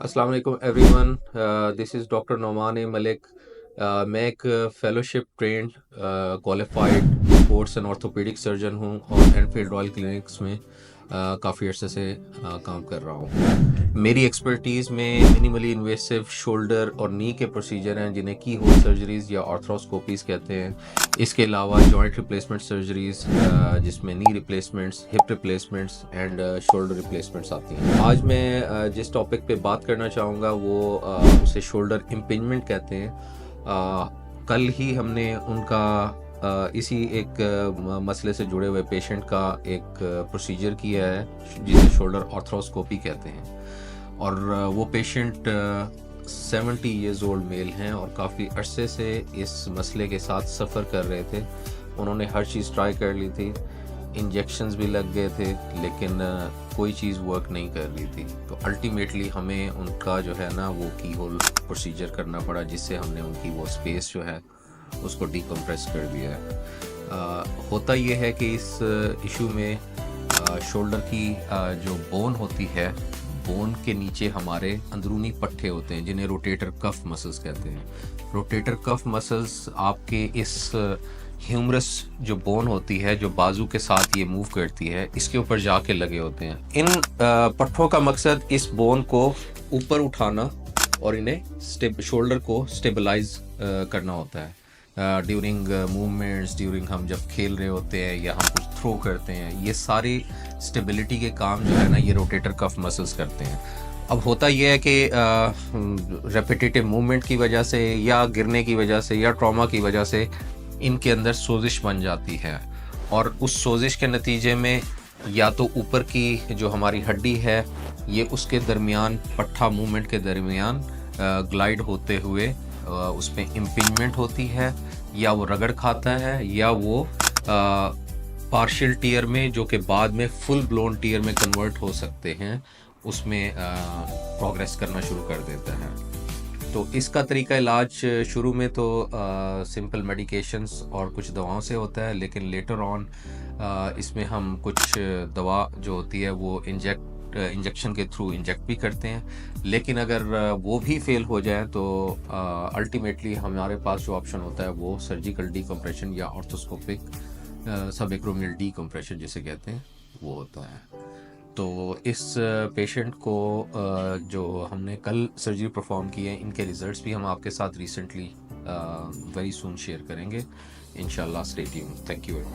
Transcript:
अस्सलाम वालेकुम everyone. This is doctor Noman A Malik. मैं एक fellowship trained qualified sports and orthopaedic surgeon हूँ और एनफील्ड रॉयल क्लिनिक्स में काफ़ी अरसे से काम कर रहा हूँ। मेरी एक्सपर्टीज़ में मिनिमली इन्वेसिव शोल्डर और नी के प्रोसीजर हैं जिन्हें की होल सर्जरीज़ या आर्थ्रोस्कोपीज़ कहते हैं। इसके अलावा जॉइंट रिप्लेसमेंट सर्जरीज़ जिसमें knee replacements, hip replacements and shoulder replacements आती हैं। आज मैं जिस टॉपिक पे बात करना चाहूँगा वो उसे शोल्डर इम्पिंजमेंट कहते हैं। कल ही हमने उनका इसी एक मसले से जुड़े हुए पेशेंट का एक प्रोसीजर किया है जिसे शोल्डर आर्थ्रोस्कोपी कहते हैं। और वो पेशेंट 70 ईयर्स ओल्ड मेल हैं और काफ़ी अरसे से इस मसले के साथ सफ़र कर रहे थे। उन्होंने हर चीज़ ट्राई कर ली थी, इंजेक्शंस भी लग गए थे, लेकिन कोई चीज़ वर्क नहीं कर रही थी। तो अल्टीमेटली हमें उनका जो है ना वो की होल प्रोसीजर करना पड़ा, जिससे हमने उनकी वो स्पेस जो है उसको डीकम्प्रेस कर दिया है। होता ये है कि इस इशू में शोल्डर की जो बोन होती है, बोन के नीचे हमारे अंदरूनी पट्टे होते हैं जिन्हें रोटेटर कफ मसल्स कहते हैं। रोटेटर कफ मसल्स आपके इस ह्यूमरस जो बोन होती है, जो बाजू के साथ ये मूव करती है, इसके ऊपर जाके लगे होते हैं। इन पट्टों का मकसद इस बोन को ऊपर उठाना और इन्हें शोल्डर को स्टेबलाइज करना होता है ड्यूरिंग मूवमेंट्स, ड्यूरिंग हम जब खेल रहे होते हैं या हम कुछ थ्रो करते हैं। ये सारी स्टेबिलिटी के काम जो है ना ये रोटेटर कफ मसल्स करते हैं। अब होता यह है कि रेपिटेटिव मूवमेंट की वजह से या गिरने की वजह से या ट्रॉमा की वजह से इनके अंदर सोजिश बन जाती है और उस सोजिश के नतीजे में या तो ऊपर की जो हमारी हड्डी है ये उसके दरमियान पट्ठा मूवमेंट के दरमियान ग्लाइड होते हुए उसमें इम्पिंजमेंट होती है, या वो रगड़ खाता है, या वो पार्शियल टीयर में जो कि बाद में फुल ब्लोन टीयर में कन्वर्ट हो सकते हैं उसमें प्रोग्रेस करना शुरू कर देता है। तो इसका तरीका इलाज शुरू में तो सिंपल मेडिकेशंस और कुछ दवाओं से होता है, लेकिन लेटर ऑन इसमें हम कुछ दवा जो होती है वो इंजेक्शन के थ्रू इंजेक्ट भी करते हैं। लेकिन अगर वो भी फेल हो जाए तो अल्टीमेटली हमारे पास जो ऑप्शन होता है वो सर्जिकल डीकम्प्रेशन या ऑर्थोस्कोपिक सबएक्रोमियल डीकम्प्रेशन जिसे कहते हैं वो होता है। तो इस पेशेंट को जो हमने कल सर्जरी परफॉर्म की है, इनके रिजल्ट्स भी हम आपके साथ रिसेंटली वेरी सून शेयर करेंगे इंशाल्लाह। Stay tuned. Thank you very much.